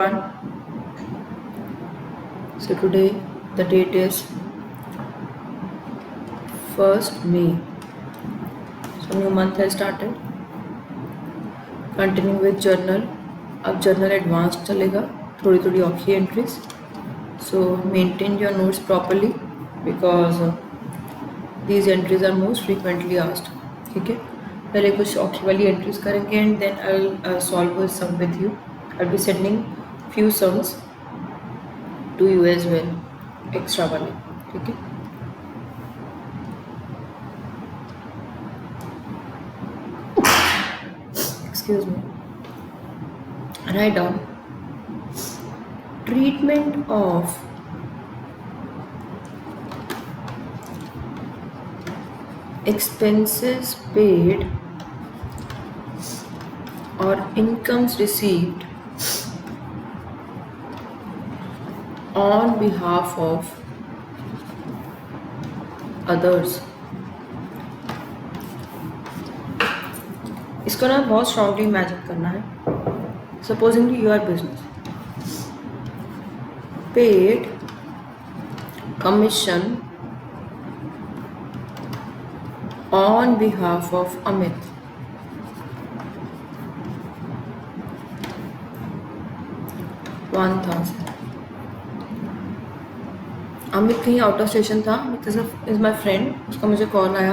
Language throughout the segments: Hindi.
So today the date is 1st May. So new month has started. Continuing with journal. अब journal advanced चलेगा, थोड़ी थोड़ी औखी entries. So maintain your notes properly because these entries are most frequently asked. ठीक है, पहले कुछ औखी वाली entries करेंगे and then I'll solve a sum with you. I'll be sending few sums to you as well, extra वाले. ठीक है. Excuse me. Write down treatment of expenses paid or incomes received on behalf of others. इसको ना बहुत स्ट्रांगली इमेजिन करना है. Supposedly your business paid commission on behalf of Amit. Amit कहीं आउट ऑफ स्टेशन था. Amit is my friend. उसका मुझे कॉल आया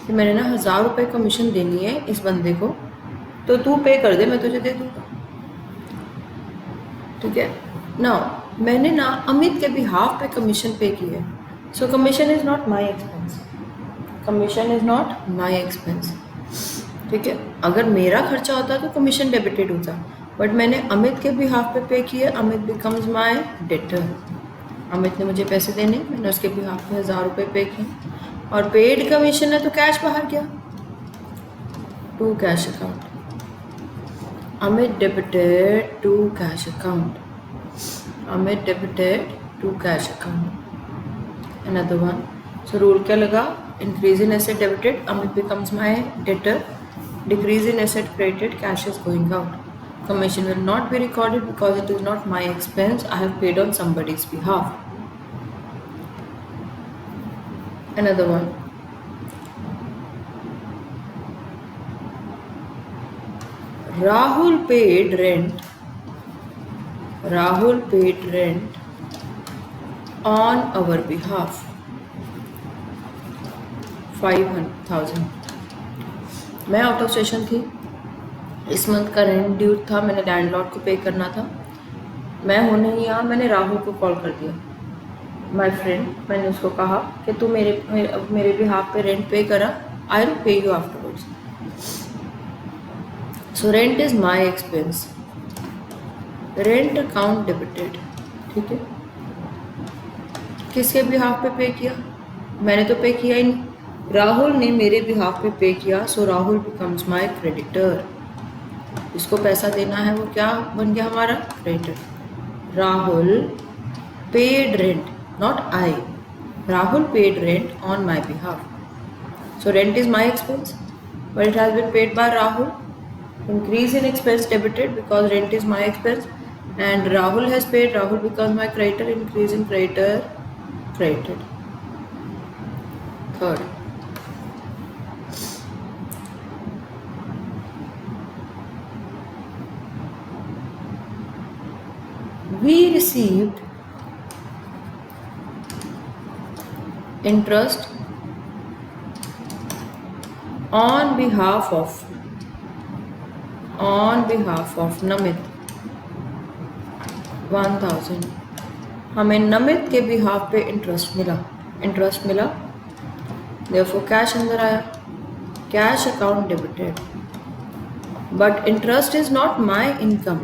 कि मैंने ना 1000 रुपये कमीशन देनी है इस बंदे को, तो तू पे कर दे, मैं तुझे दे दूँगा. ठीक है ना. मैंने ना अमित के बिहाफ पे कमीशन पे की है. सो commission is not my expense. Commission is not my expense. ठीक है. अगर मेरा खर्चा होता तो कमीशन डेबिटेड होता, बट मैंने अमित के बिहाफ पे की है. Amit becomes my debtor. Amit ने मुझे पैसे देने, मैंने उसके बिहाफ में 1000 रुपये पे किए और पेड कमीशन है तो कैश बाहर गया to cash account. Amit debited to cash account. Amit debited to cash account. Another one. So rule क्या लगा? Increase in asset debited, Amit becomes my debtor. Decrease in asset credited, cash is going out. Commission will not be recorded because it is not my expense. I have paid on somebody's behalf. Another one. Rahul paid rent. Rahul paid rent on our behalf. 5,000. मैं आउट ऑफ स्टेशन थी. इस मंथ का रेंट ड्यू था. मैंने लैंडलॉर्ड को पे करना था. मैं हूँ नहीं यहाँ. मैंने राहुल को कॉल कर दिया, माय फ्रेंड. मैंने उसको कहा कि तू मेरे बिहाफ पे रेंट पे करा. I will pay you afterwards. So rent is my expense. Rent account debited. ठीक है. किसके बिहाफ पे किया? मैंने तो पे किया ही नहीं. राहुल ने मेरे बिहाफ पे किया. So Rahul becomes my creditor. जिसको पैसा देना है वो क्या बन गया? हमारा creditor. Rahul paid rent, not I. Rahul paid rent on my behalf. So rent is my expense but it has been paid by Rahul. Increase in expense debited because rent is my expense and Rahul has paid. Rahul becomes my creditor. Increase in creditor credited. Third, we received interest on behalf of Namit 1000. हमें नमित के बिहाफ पे इंटरेस्ट मिला. Therefore कैश अंदर आया. Cash account debited. But interest is not my income.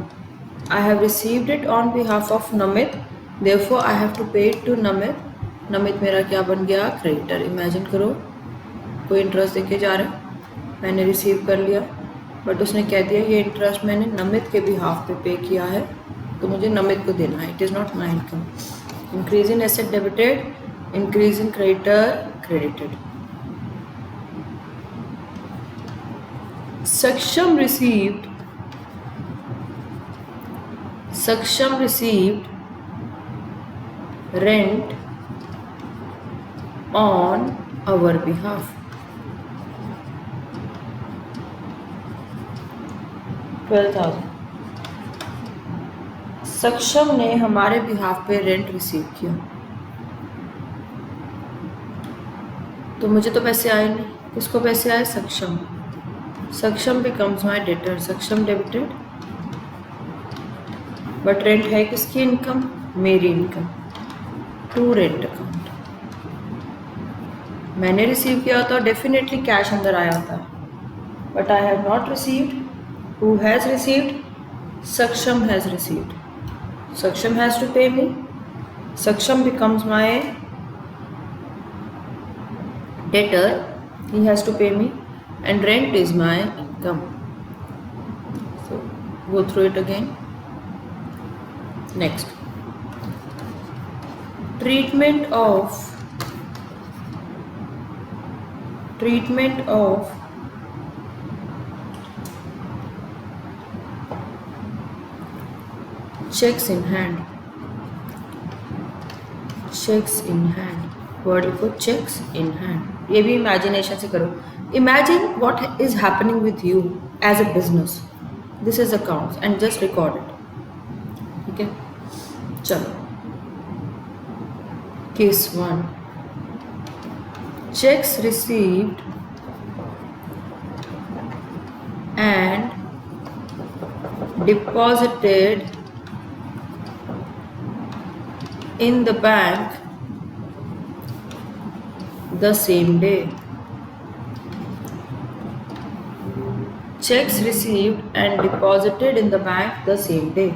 I have received it on behalf of Namit. Therefore I have to pay it to Namit. Namit मेरा क्या बन गया? क्रेडिटर. इमेजिन करो कोई इंटरेस्ट देके जा रहा है, मैंने रिसीव कर लिया, बट उसने कह दिया ये इंटरेस्ट मैंने नमित के बिहाफ पे किया है तो मुझे नमित को देना है. It is not my income. Increase in asset debited. Increase in creditor credited. Saksham received Saksham received rent on our behalf. 12,000. सक्षम ने हमारे बिहाफ पे रेंट रिसीव किया, तो मुझे तो पैसे आए नहीं, किसको पैसे आए? Saksham. Saksham becomes my debtor. Saksham debited, but rent है किसकी इनकम? मेरी इनकम. To rent account. मैंने रिसीव किया होता, डेफिनेटली कैश अंदर आया होता, but I have not received. Who has received? Saksham has received. Saksham has to pay me. Saksham becomes my debtor. He has to pay me, and rent is my income. So go through it again. Next, treatment of checks in hand. Checks in hand. Word लिखो, checks in hand. ये भी इमेजिनेशन से करो. Imagine what is happening with you as a business. This is accounts and just record it. ठीक है, चलो. Case 1. Checks received and deposited in the bank the same day. Checks received and deposited in the bank the same day.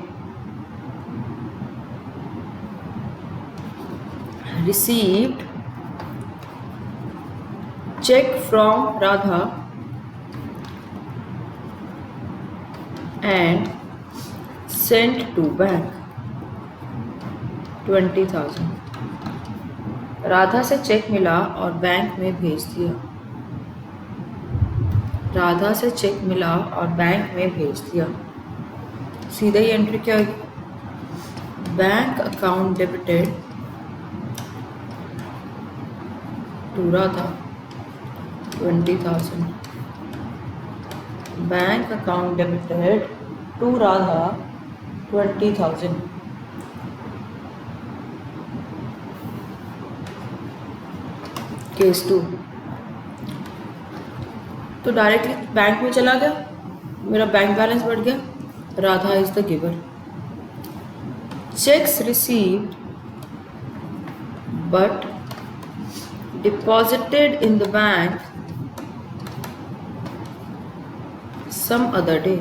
Received check from Radha and sent to bank. 20,000. Radha से चेक मिला और बैंक में भेज दिया. राधा से चेक मिला और बैंक में भेज दिया. सीधा ही एंट्री क्या होगी? Bank account debited to Radha 20,000. Bank account debited to Radha 20,000. Case 2. तो डायरेक्टली बैंक में चला गया, मेरा बैंक बैलेंस बढ़ गया. Radha is the giver. Cheques received but deposited in the bank some other day.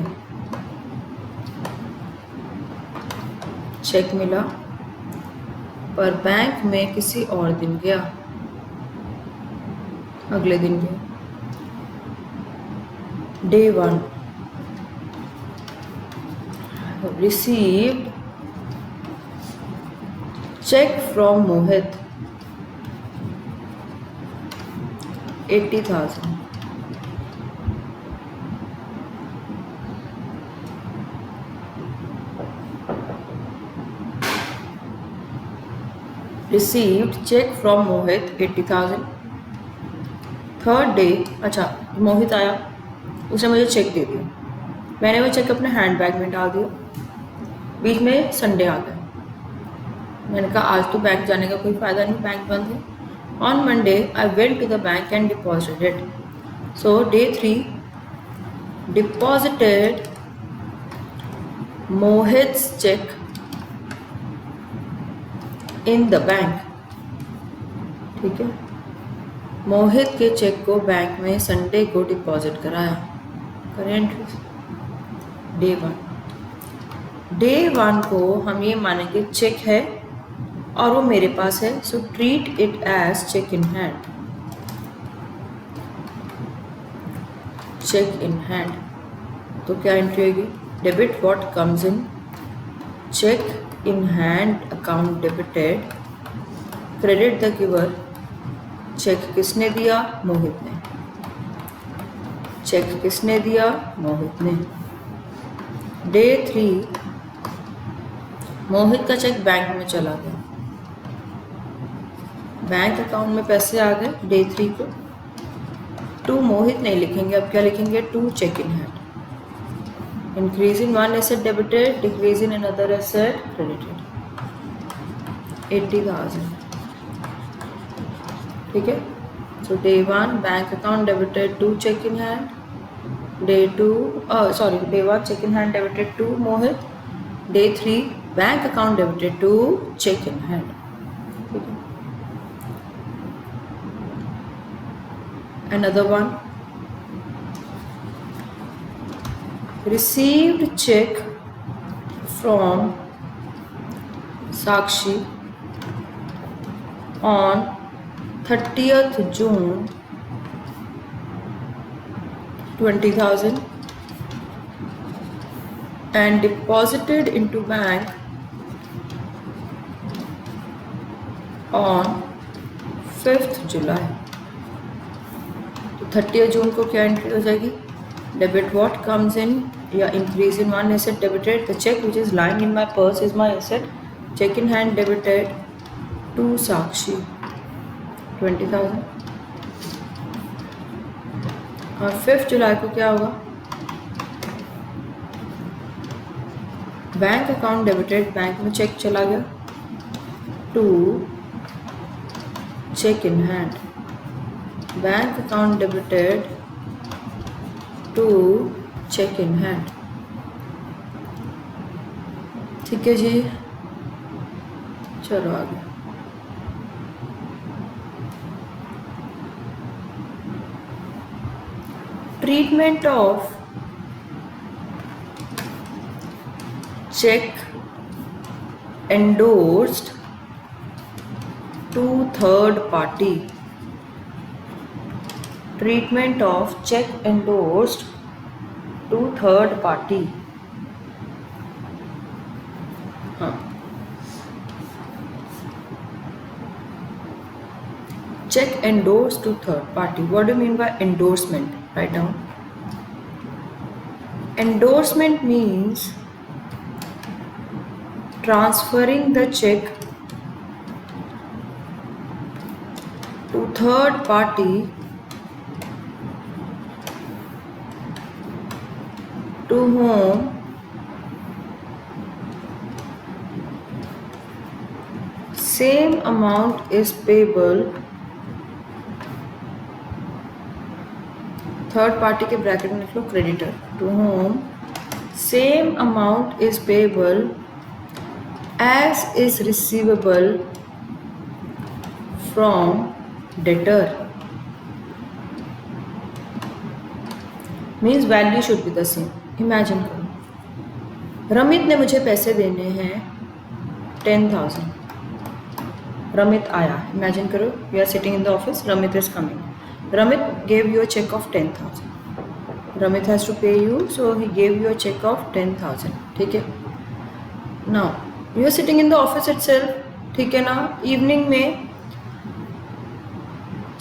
Cheque मिला पर बैंक में किसी और दिन गया, अगले दिन गया. Day 1. Received check from Mohit 80,000. Received check from Mohit 80,000. Third day, अच्छा मोहित आया, उसने मुझे चेक दे दिया. मैंने वो चेक अपने हैंड बैग में डाल दिया. बीच में संडे आ गया. मैंने कहा आज तो बैंक जाने का कोई फ़ायदा नहीं, बैंक बंद है. On Monday I went to the bank and deposited. So day 3 deposited Mohit's cheque in the bank. ठीक है, मोहित के चेक को बैंक में संडे को डिपॉजिट कराया. Current day 1. डे 1 को हम ये मानेंगे चेक है और वो मेरे पास है, so treat it as cheque in hand. Cheque in hand. तो क्या एंट्री होगी? Debit what comes in. Cheque in hand account debited. Credit the giver. Cheque किसने दिया? मोहित ने. चेक किसने दिया? मोहित ने. डे 3 मोहित का चेक बैंक में चला गया, बैंक अकाउंट में पैसे आ गए डे 3 को। टू मोहित नहीं लिखेंगे, अब क्या लिखेंगे, to cheque in hand. Increase in one asset debited, decrease in another asset credited, 80,000। ठीक है, so day 1 bank account debited, to cheque in hand. Day 1 cheque in hand debited to Mohit. Day 3 bank account debited to cheque in hand. ठीक है, another one, received check from Sakshi on 30th June 20,000 and deposited into bank on 5th July। 30 जून को क्या एंट्री हो जाएगी, डेबिट व्हाट कम्स इन या increase in one asset debited, the cheque which is lying in my purse is my asset, cheque in hand debited to Sakshi 20,000। और 5 जुलाई को क्या होगा, बैंक अकाउंट डेबिटेड, बैंक में चेक चला गया to cheque in hand, bank account debited to cheque in hand. ठीक है जी, चलो आगे। Treatment of cheque endorsed to third party, treatment of check endorsed to third party। हाँ, check endorsed to third party, what do you mean by endorsement? Write down, endorsement means transferring the check to third party to whom same amount is payable, third party के ब्रैकेट में लिख लो creditor, to whom same amount is payable as is receivable from debtor, means value should be the same। Imagine करो, रमित ने मुझे पैसे देने हैं 10,000, रमित आया, इमेजिन करो we are sitting in the office, Ramit is coming, Ramit gave you a check of 10,000, Ramit has to pay you, so he gave you a check of 10,000। ठीक है, now you are sitting in the office itself, ठीक है ना, इवनिंग में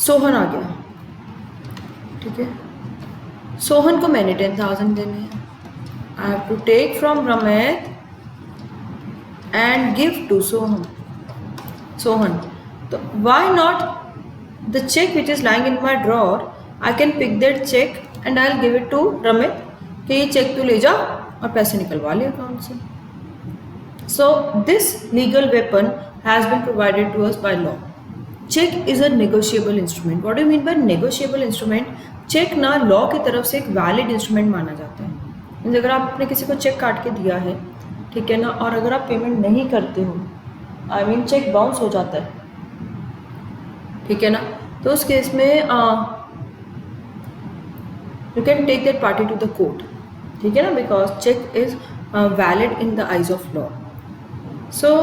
सोहन आ गया, ठीक है, सोहन को मैंने 10,000 देने हैं, I have to take from Ramit and give to Sohan, तो why not the cheque which is lying in my drawer, I can pick that cheque and I will give it to Ramit कि ये चेक तू ले जा और पैसे निकलवा ले अकाउंट से। So this legal weapon has been provided to us by law. Cheque is a negotiable instrument. What do mean by negotiable instrument? Cheque ना लॉ की तरफ से एक वैलिड इंस्ट्रूमेंट माना जाता है। मीन्स अगर आपने किसी को चेक काट के दिया है, ठीक है ना, और अगर आप पेमेंट नहीं करते हो, आई मीन चेक बाउंस हो जाता है, ठीक है ना, तो उस केस में you can take that party to the court, ठीक है ना, because cheque is valid in the eyes of law. So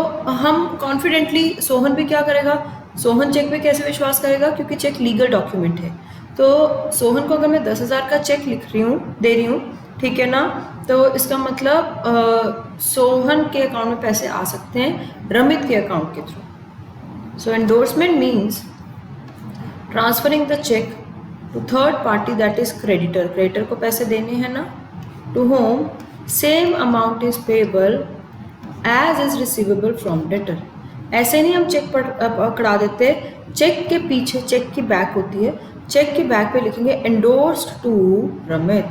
हम कॉन्फिडेंटली, सोहन भी क्या करेगा, सोहन चेक पे कैसे विश्वास करेगा, क्योंकि चेक लीगल डॉक्यूमेंट है। तो सोहन को अगर मैं 10,000 का चेक लिख रही हूँ, दे रही हूँ, ठीक है ना, तो इसका मतलब सोहन के अकाउंट में पैसे आ सकते हैं रमित के अकाउंट के through. So endorsement means transferring the cheque to third party that is creditor, creditor को पैसे देने हैं ना, to whom same amount is payable as is receivable from debtor. ऐसे नहीं हम चेक पकड़ा देते, चेक के पीछे चेक की बैक होती है, चेक की बैक पे लिखेंगे endorsed to Ramit,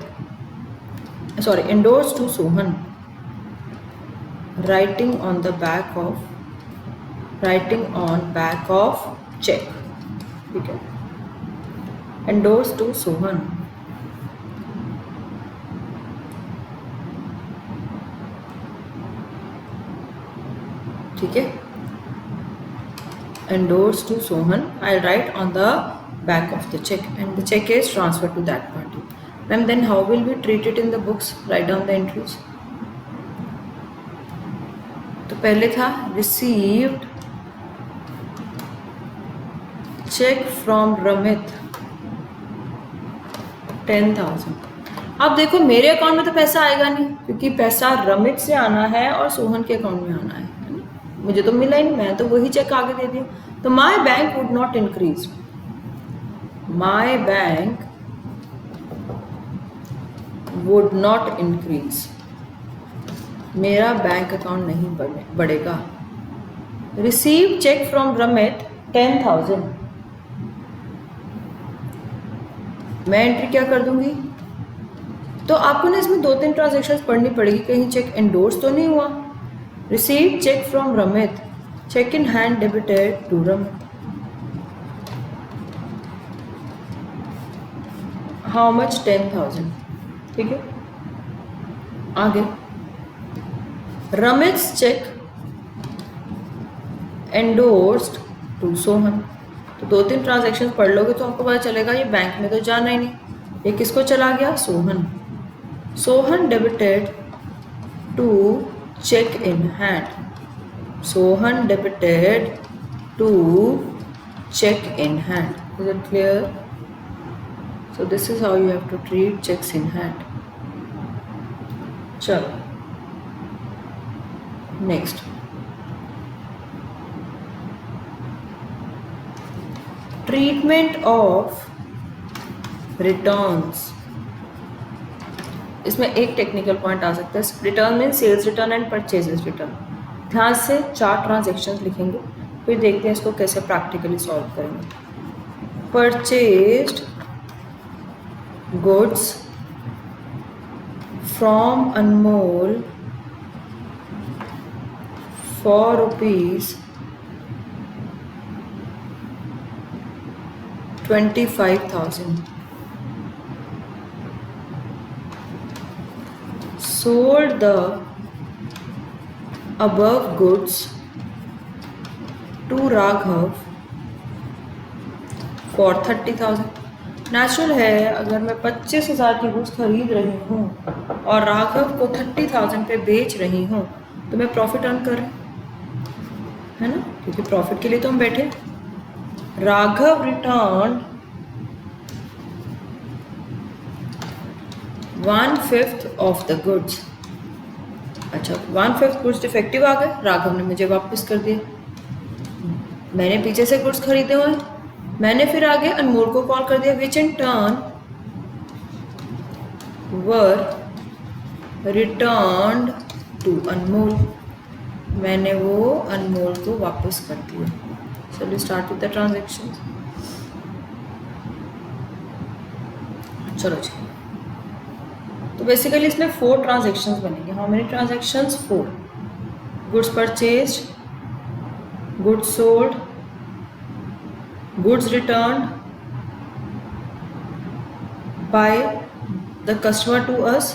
sorry endorsed to Sohan, writing on back of cheque, ठीक है, एंडोर्स्ड टू सोहन। ठीक है, endorsed to Sohan, I'll write on the back of the check and the check is transferred to that party. Ma'am, then how will we treat it in the books? Write down the entries. तो पहले था received check from Ramit 10,000। अब देखो मेरे अकाउंट में तो पैसा आएगा नहीं, क्योंकि पैसा रमित से आना है और सोहन के अकाउंट में आना है ना? मुझे तो मिला ही नहीं, मैं तो वही चेक आगे दे दिया। तो my bank would not increase, my bank would not increase, मेरा बैंक अकाउंट नहीं बढ़ेगा। रिसीव चेक फ्रॉम रमित 10,000, मैं एंट्री क्या कर दूंगी? तो आपको ना इसमें 2-3 ट्रांजेक्शन पढ़नी पड़ेगी, कहीं चेक एंडोर्स तो नहीं हुआ। Receive cheque from Ramit, cheque in hand debited to Ramit, how much 10,000, ठीक है। आगे Ramit cheque endorsed to Sohan, तो 2-3 ट्रांजेक्शन पढ़ लोगे तो आपको पता चलेगा ये बैंक में तो जाना ही नहीं, ये किसको चला गया? Sohan. Sohan debited to check in hand, Sohan debited to check in hand. Is it clear? So this is how you have to treat checks in hand. चलो next, treatment of returns। इसमें एक टेक्निकल पॉइंट आ सकता है, return mean sales return and purchases return. ध्यान से 4 ट्रांजेक्शन्स लिखेंगे, फिर देखते हैं इसको कैसे प्रैक्टिकली सॉल्व करेंगे। Purchased goods from Anmol for ₹25,000, sold the above goods to Raghav for 30,000। Natural है, अगर मैं 25,000 की गुड्स खरीद रही हूँ और राघव को 30,000 पे बेच रही हूँ तो मैं प्रॉफिट अर्न कर रही हूँ, है ना, क्योंकि प्रॉफिट के लिए तो हम बैठे। Raghav return 1/5 of the goods. अच्छा, 1/5 गुड्स डिफेक्टिव आ गए, राघव ने मुझे वापस कर दिए। मैंने पीछे से गुड्स खरीदे हुए, मैंने फिर आगे अनमोल को कॉल कर दिया, which in turn were returned to Anmol, मैंने वो अनमोल को वापस कर दिया। So we start with the transaction. चलो जी, तो बेसिकली इसमें 4 ट्रांजेक्शन्स बनेंगे। How many transactions? 4। Goods purchased, goods sold, goods returned by the customer to us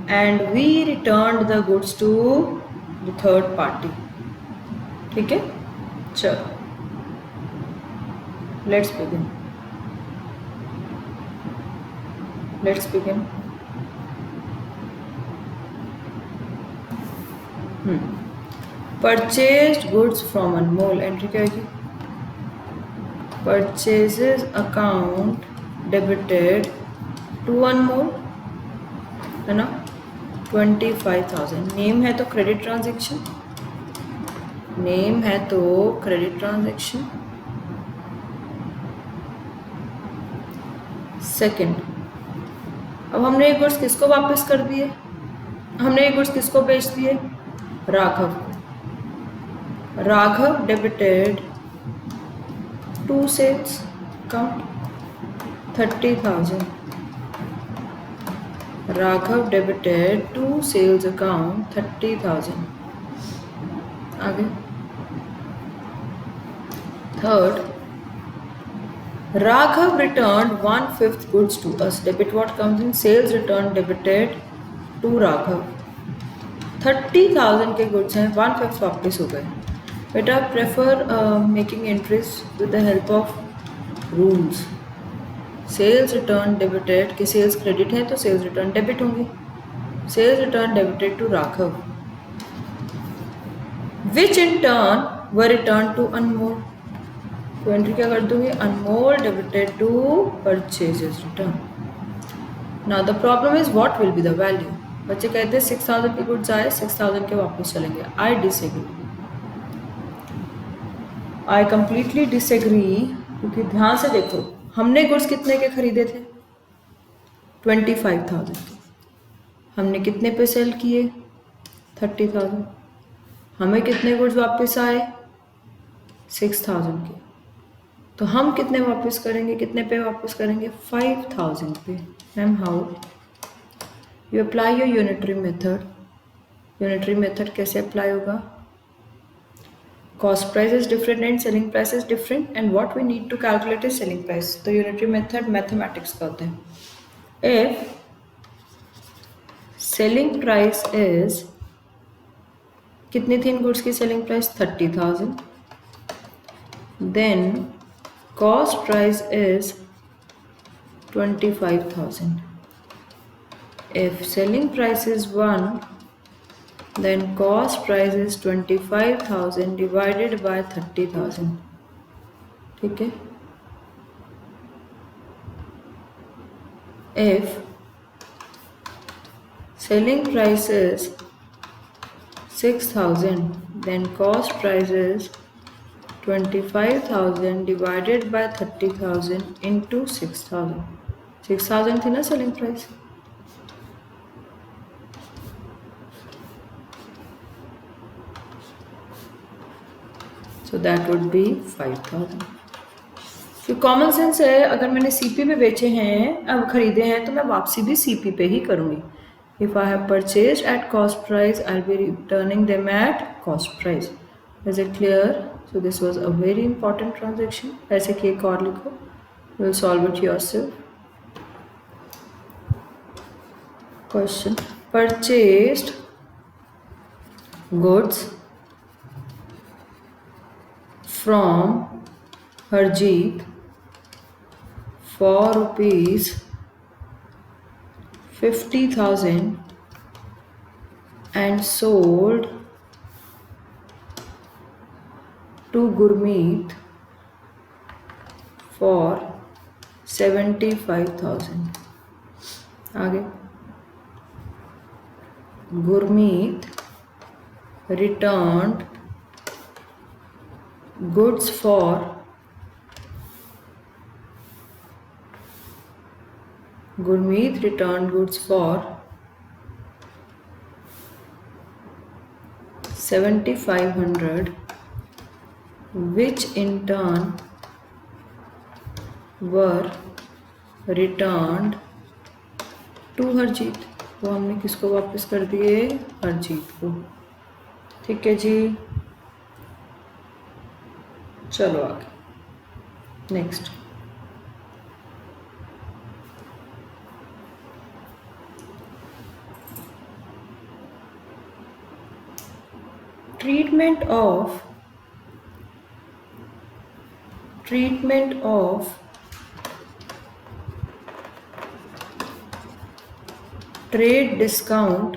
and we returned the goods to the third party. ठीक है, चलो let's begin. Purchased goods from Anmol, entry क्या होगी? परचेजेस अकाउंट डेबिटेड टू अनमोल, है ना, 25,000। नेम है तो क्रेडिट ट्रांजैक्शन, नेम है तो क्रेडिट ट्रांजैक्शन। सेकंड, अब हमने ये गुड्स किसको वापस कर दिए? हमने ये गुड्स किसको बेच दिए? राघव को, Raghav debited 2 sales count 30,000. Raghav debited 2 sales account 30,000. आगे third, Raghav returned 1/5 goods to us. Debit what comes in sales return debited to Raghav. 30,000 के goods हैं, 1/5 वापस हो गए. बेटा prefer making entries with the help of rules. Sales return debited कि सेल्स क्रेडिट है तो सेल्स रिटर्न डेबिट होंगे. Sales return debited to Raghav which in turn were return to Anmol. तो एंट्री क्या कर दूंगी, Anmol debited to purchases return. Now the problem is what will be the value. बच्चे कहते हैं 6,000 के गुड्स आए, 6,000 के वापस चलेंगे. I disagree, I completely disagree. क्योंकि ध्यान से देखो, हमने गुड्स कितने के खरीदे थे, 25,000 के. हमने कितने पे सेल किए, 30,000. हमें कितने गुड्स वापस आए, 6,000 के. तो हम कितने वापस करेंगे, कितने पे वापस करेंगे, 5,000 पे. Ma'am how you apply your unitary method. Unitary method कैसे अप्लाई होगा, cost price is different and selling price is different, and what we need to calculate is selling price. तो unitary method mathematics का होता है. If selling price is, कितनी थी इन गुड्स की selling price, 30,000. Then cost price is 25,000. If selling price is 1, then cost price is 25,000 divided by 30,000. ठीक है. If selling price is 6,000, then cost price is 25,000 divided by 30,000 into 6,000. 6,000 थी ना selling price. So that would be 5,000. तो कॉमन सेंस है, अगर मैंने सीपी पे बेचे हैं, अब खरीदे हैं, तो मैं वापसी भी सीपी पे ही करूँगी. If I have purchase at cost price, I will be returning them at cost price. Is it clear? So this was a very important transaction. ऐसे कि एक और लिखो, you will solve it yourself. Question, purchased goods from Harjeet for rupees 50,000 and sold to Gurmeet for 75,000. आगे, Gurmeet returned goods for Gurmeet returned goods for 7,500, which in turn were returned to Harjeet. तो हमने किसको वापस कर दिए, हरजीत को. ठीक है जी, चलो आगे. Next, treatment of trade discount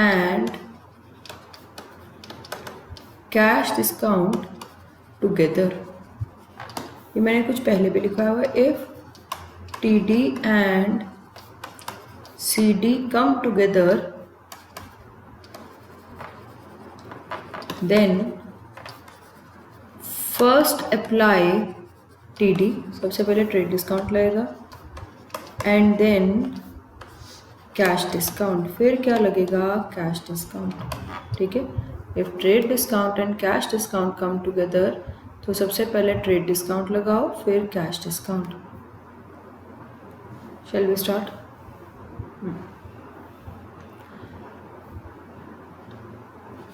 and cash discount together. ये मैंने कुछ पहले भी लिखा हुआ है. If T D and C D come together, then first apply T D, सबसे पहले ट्रेड डिस्काउंट लगेगा, एंड देन कैश डिस्काउंट, फिर क्या लगेगा कैश डिस्काउंट, ठीक है। If trade discount and cash discount come together, तो सबसे पहले ट्रेड डिस्काउंट लगाओ फिर cash discount. Shall we start?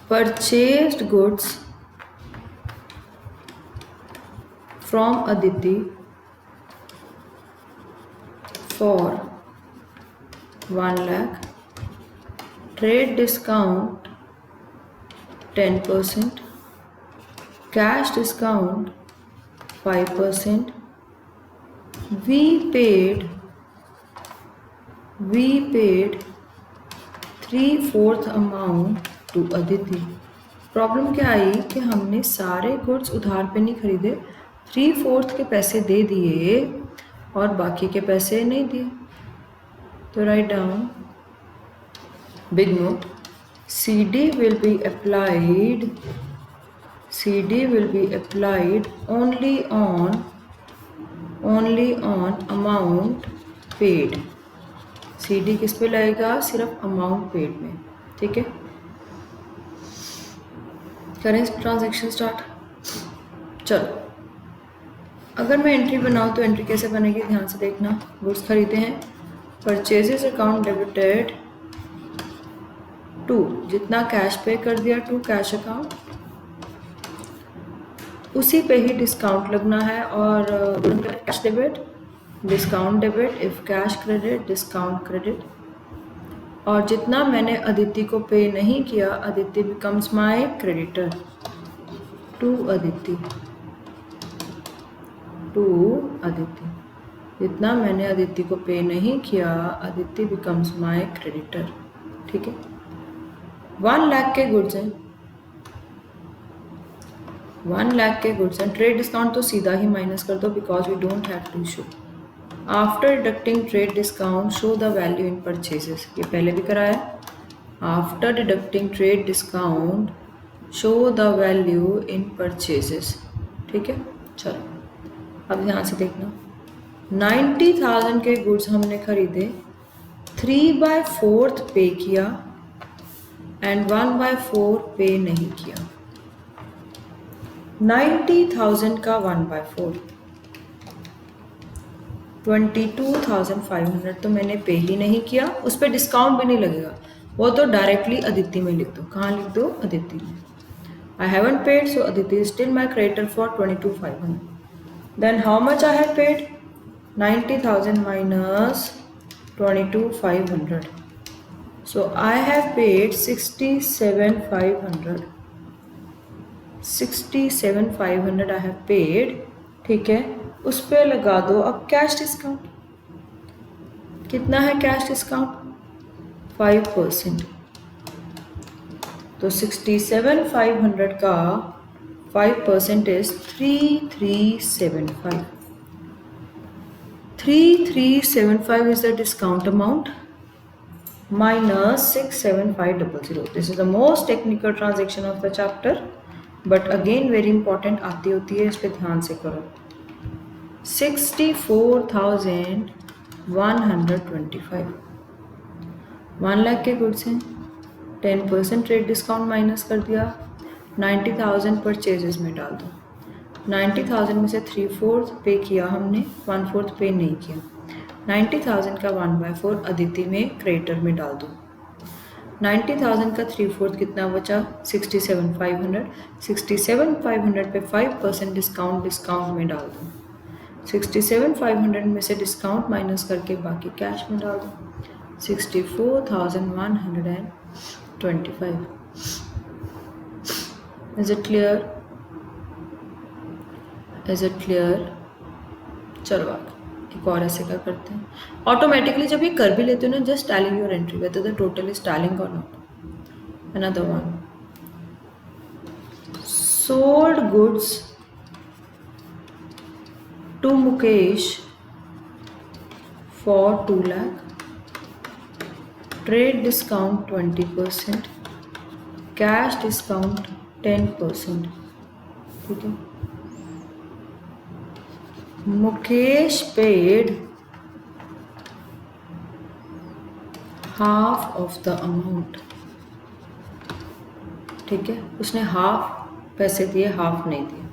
Purchased goods from Aditi for 1 lakh, trade discount 10%, cash discount 5%. We paid 3/4 amount to Aditi. Problem क्या आई कि हमने सारे गुड्स उधार पे नहीं खरीदे, 3/4 के पैसे दे दिए और बाकी के पैसे नहीं दिए। तो write down big note, CD will be applied only on amount paid। CD किस पे लगेगा? सिर्फ अमाउंट पेड में, ठीक है। करें ट्रांजैक्शन स्टार्ट। चलो, अगर मैं एंट्री बनाऊँ तो एंट्री कैसे बनेगी, ध्यान से देखना। गुड्स खरीदे हैं, परचेजेस अकाउंट डेबिटेड टू, जितना कैश पे कर दिया टू कैश अकाउंट, उसी पे ही डिस्काउंट लगना है। और cash debit, discount debit, if cash credit, discount credit. और जितना मैंने अदिति को पे नहीं किया, Aditi becomes my creditor to Aditi. जितना मैंने अदिति को पे नहीं किया, अदिति बिकम्स माय क्रेडिटर, ठीक है। 1 लाख के गुड्स हैं, 1 लाख के गुड्स हैं। ट्रेड डिस्काउंट तो सीधा ही माइनस कर दो, because we don't have to show. After deducting trade discount show the value in purchases, ये पहले भी कराया। After deducting trade discount show the value in purchases, ठीक है। चलो अब ध्यान से देखना, 90,000 के गुड्स हमने खरीदे, 3/4 पे किया एंड 1/4 पे नहीं किया। 90,000 का 1/4, 22,500 तो मैंने पे ही नहीं किया, उस पर डिस्काउंट भी नहीं लगेगा, वो तो डायरेक्टली अदिति में लिख दो। कहाँ लिख दो? अदिति में। I haven't paid, so Aditi is still my creditor for 22,500। Then how much I have paid? 90,000 minus 22,500, so I have paid 67,500। 67,500 I have paid, ठीक है। उस पर लगा दो अब कैश डिस्काउंट। कितना है कैश डिस्काउंट? 5%। तो 67,500 का 5% is 3,375। 3,375 is the discount amount minus 6,7,500. This is the most technical transaction of the chapter, but again very important आती होती है, इस पे ध्यान से करो। 64,125, 1 लाख के गुड्स हैं, 10% ट्रेड डिस्काउंट माइनस कर दिया, 90,000 परचेजेस में डाल दो। 90,000 में से 3/4 पे किया हमने, 1/4 पे नहीं किया। 90,000 का 1/4 अदिति में क्रेडिटर में डाल दो। 90,000 का 3/4 कितना बचा? 67,500। 67,500 पे 5% डिस्काउंट में डाल दो। 67,500 में से डिस्काउंट माइनस करके बाकी कैश में डाल दो। 64,125। Is it clear? चलो एक और ऐसे क्या करते हैं, ऑटोमेटिकली जब ये कर भी लेते हो ना, just tallying your entry whether the total is tallying और not. Another one, sold goods to Mukesh for 2 lakh, trade discount 20%, cash discount 10%, ठीक है। Mukesh paid half of the amount, ठीक है, उसने हाफ पैसे दिए, हाफ नहीं दिए।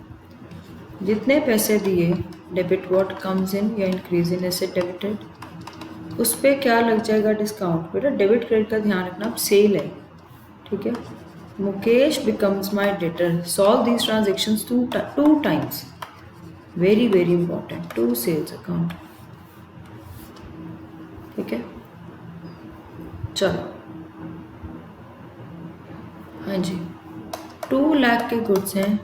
जितने पैसे दिए, डेबिट व्हाट कम्स इन या इंक्रीज इन एसेट डेबिटेड, उस पर क्या लग जाएगा डिस्काउंट। बेटा डेबिट क्रेडिट का ध्यान रखना, अब सेल है, ठीक है। Mukesh becomes my debtor, solve these transactions two times, very very important, to sales account, ठीक है। चलो, हाँ जी, 2 लाख के गुड्स हैं,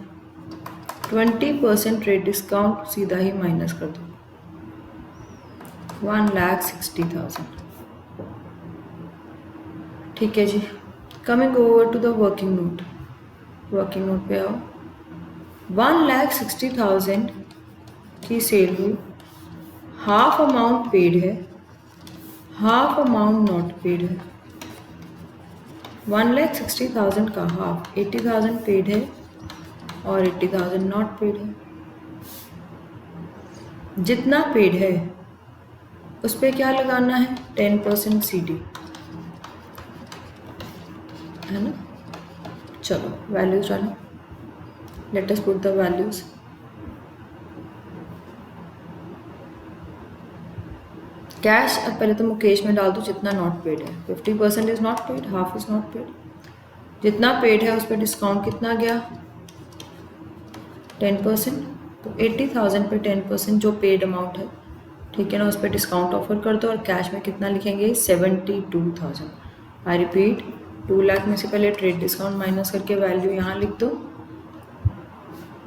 20% ट्रेड डिस्काउंट सीधा ही माइनस कर दो, 1,60,000, ठीक है जी। Coming over to the working note, working note पे आओ। 1,60,000 की सेल हुई, हाफ अमाउंट पेड है, हाफ अमाउंट नॉट पेड है। 1,60,000 का हाफ 80,000 पेड है और 80,000 नॉट पेड है। जितना पेड है उस पर क्या लगाना है, 10% CD, है ना। चलो वैल्यूज डालो, let us put the values. Cash अब पहले तो मुकेश में डाल दो जितना नॉट पेड है, 50% is not paid, half is not paid. जितना पेड है उस पर डिस्काउंट कितना गया, 10%, तो 80,000 पे 10% जो पेड अमाउंट है, ठीक है ना, उस पर डिस्काउंट ऑफर कर दो और कैश में कितना लिखेंगे, 72,000। आई रिपीट, 2 लाख में से पहले ट्रेड डिस्काउंट माइनस करके वैल्यू यहाँ लिख दो,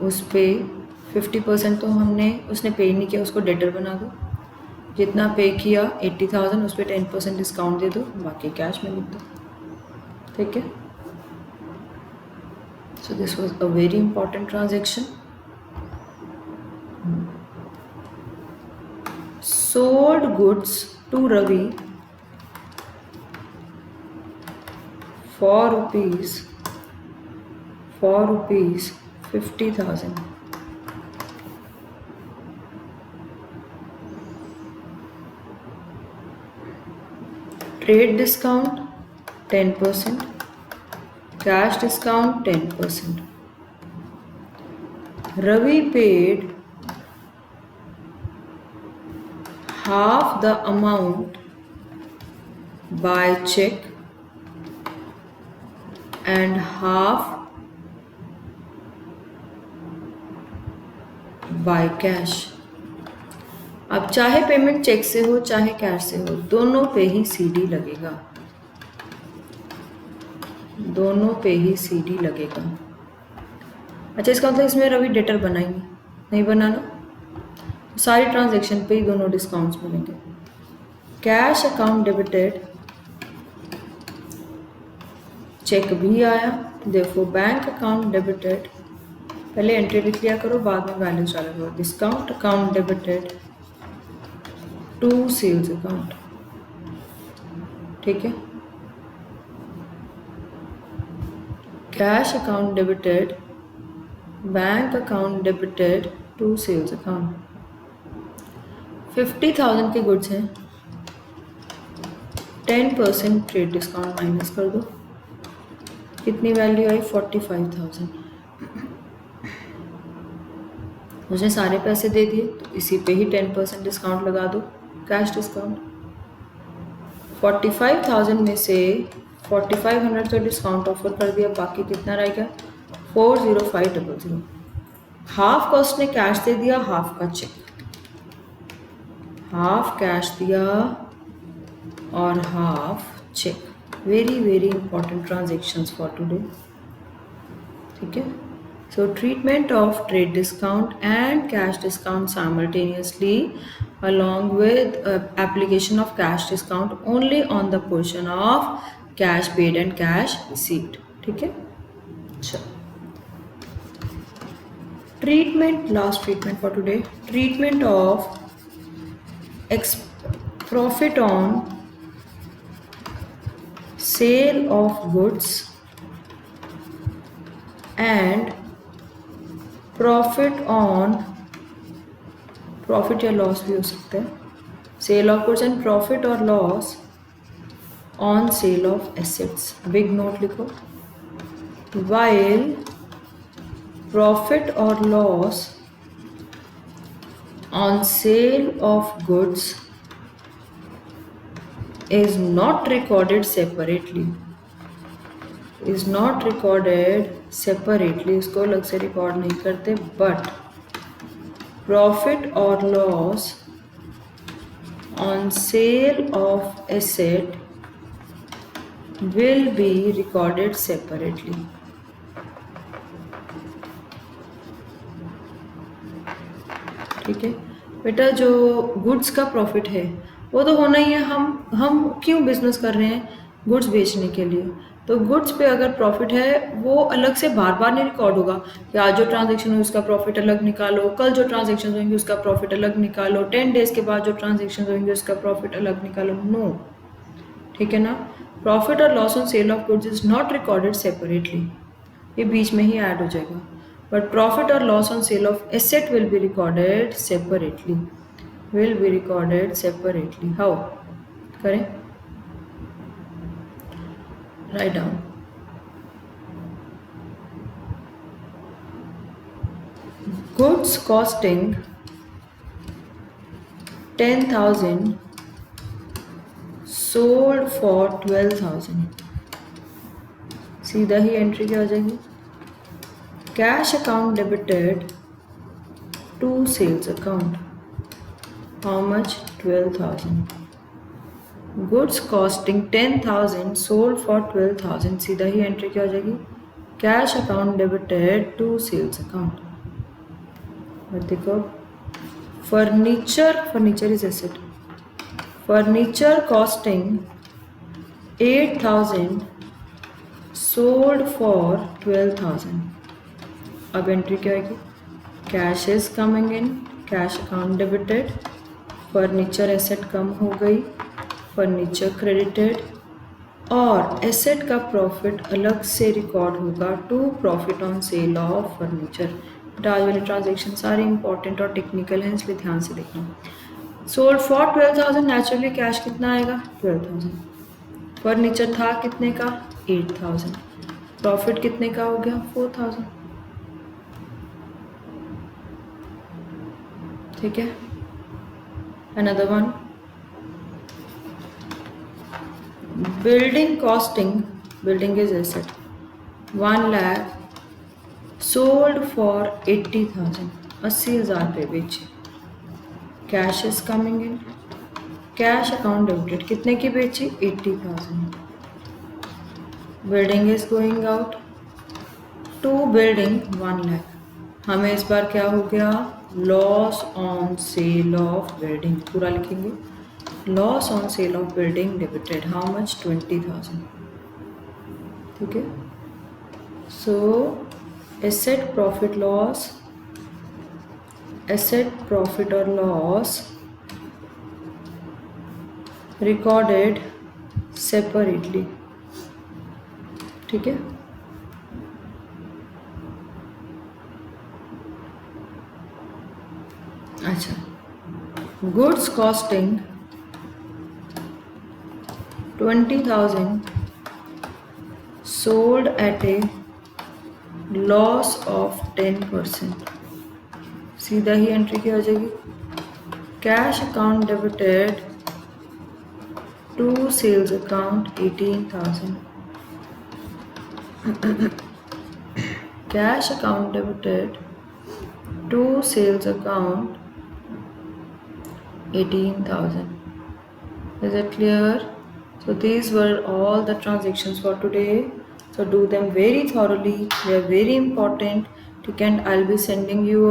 उस पर 50% तो हमने उसने पे नहीं किया, उसको डेटर बना दो। जितना पे किया 80,000, उस पर 10% डिस्काउंट दे दो, बाकी कैश में लिख दो, ठीक है। So this was a very important transaction. Sold goods to Ravi for rupees 50,000. Trade discount 10%, cash discount 10%. Ravi paid half the amount by check and half by cash. अब चाहे पेमेंट चेक से हो चाहे कैश से हो, दोनों पे ही CD लगेगा, दोनों पे ही CD लगेगा। अच्छा, इसका मतलब इसमें रवि डेटर बनाएंगे, नहीं बनाना, सारी ट्रांजैक्शन पे ही दोनों डिस्काउंट्स मिलेंगे। कैश अकाउंट डेबिटेड, चेक भी आया, देखो बैंक अकाउंट डेबिटेड, पहले एंट्री लिख लिया करो, बाद में वैल्यूज डाला करो। Discount account debited to sales account, ठीक है। Cash account debited, bank account debited to sales account. 50,000 के गुड्स हैं, 10% ट्रेड डिस्काउंट माइनस कर दो, कितनी वैल्यू आई, 45,000। मुझे सारे पैसे दे दिए तो इसी पे ही 10% डिस्काउंट लगा दो, कैश डिस्काउंट। 45,000 में से 4,500 तो डिस्काउंट ऑफर कर दिया, बाकी कितना रहेगा, 40500। हाफ का उसने कैश दे दिया, हाफ का चेक, हाफ कैश दिया और half cheque. Very very important transactions for today, ठीक है। So treatment of trade discount and cash discount simultaneously along with application of cash discount only on the portion of cash paid and cash received, ठीक है। चलो, treatment, last treatment for today, treatment of profit on sale of goods and profit on, profit या लॉस भी हो सकता है, sale of goods and profit और loss on sale of assets, big note लिखो, while profit or loss on sale of goods is not recorded separately, is not recorded separately, इसको अलग से रिकॉर्ड नहीं करते, but profit or loss on sale of asset will be recorded separately. ठीक है बेटा, जो गुड्स का प्रॉफिट है वो तो होना ही है, हम क्यों बिजनेस कर रहे हैं, गुड्स बेचने के लिए। तो गुड्स पे अगर प्रॉफिट है वो अलग से बार बार नहीं रिकॉर्ड होगा कि आज जो ट्रांजेक्शन हुई उसका प्रॉफिट अलग निकालो, कल जो ट्रांजेक्शन होंगे उसका प्रॉफिट अलग निकालो, 10 डेज के बाद जो ट्रांजेक्शन होंगे उसका प्रॉफिट अलग निकालो, नो। ठीक है ना, प्रॉफिट और loss on sale of goods is not recorded separately, ये बीच में ही ऐड हो जाएगा, but profit or loss on sale of asset will be recorded separately, will be recorded separately. How? करें, write down. Goods costing 10,000 sold for 12,000, सीधा ही एंट्री क्या हो जाएगी, cash account debited to sales account, how much, 12,000, goods costing 10,000 sold for 12,000, सीधा ही एंट्री क्या हो जाएगी, cash account debited to sales account. और देखो furniture is asset, furniture costing 8,000 sold for 12,000, अब एंट्री क्या आएगी, cash is coming in, cash account debited, furniture asset कम हो गई, फर्नीचर क्रेडिटेड, और एसेट का प्रॉफिट अलग से रिकॉर्ड होगा to profit on sale of furniture. आज वाले ट्रांजेक्शन सारे इंपॉर्टेंट और टेक्निकल हैं, इसलिए ध्यान से देखना। सोल्ड फॉर 12,000, नेचुरली कैश कितना आएगा, 12,000, फर्नीचर था कितने का, 8,000, प्रॉफिट कितने का हो गया, 4,000। ठीक है, another one, building costing, building is asset, 1 lakh sold for 80,000, 80,000 पे बेचे, cash is coming in, cash account debited, कितने की बेची, 80,000, building is going out, to building 1 lakh, हमें इस बार क्या हो गया, loss on sale of building, पूरा लिखेंगे, loss on sale of building debited, how much, 20,000। ठीक है, so asset profit loss, asset profit और लॉस रिकॉर्डेड सेपरेटली। ठीक है, अच्छा, goods costing 20,000 sold at a loss of 10%, सीधा ही एंट्री क्या हो जाएगी, cash account debited to sales account 18,000, cash account debited to sales account 18,000. Is it clear? So these were all the transactions for today. So do them very thoroughly. They are very important. Okay, and I'll be sending you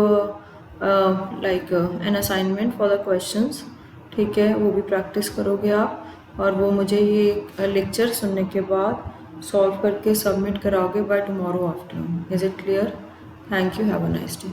an assignment for the questions. ठीक है, वो भी प्रैक्टिस करोगे आप, और वो मुझे ये लेक्चर सुनने के बाद सॉल्व करके सबमिट कराओगे by tomorrow afternoon. Is it clear? Thank you. Have a nice day.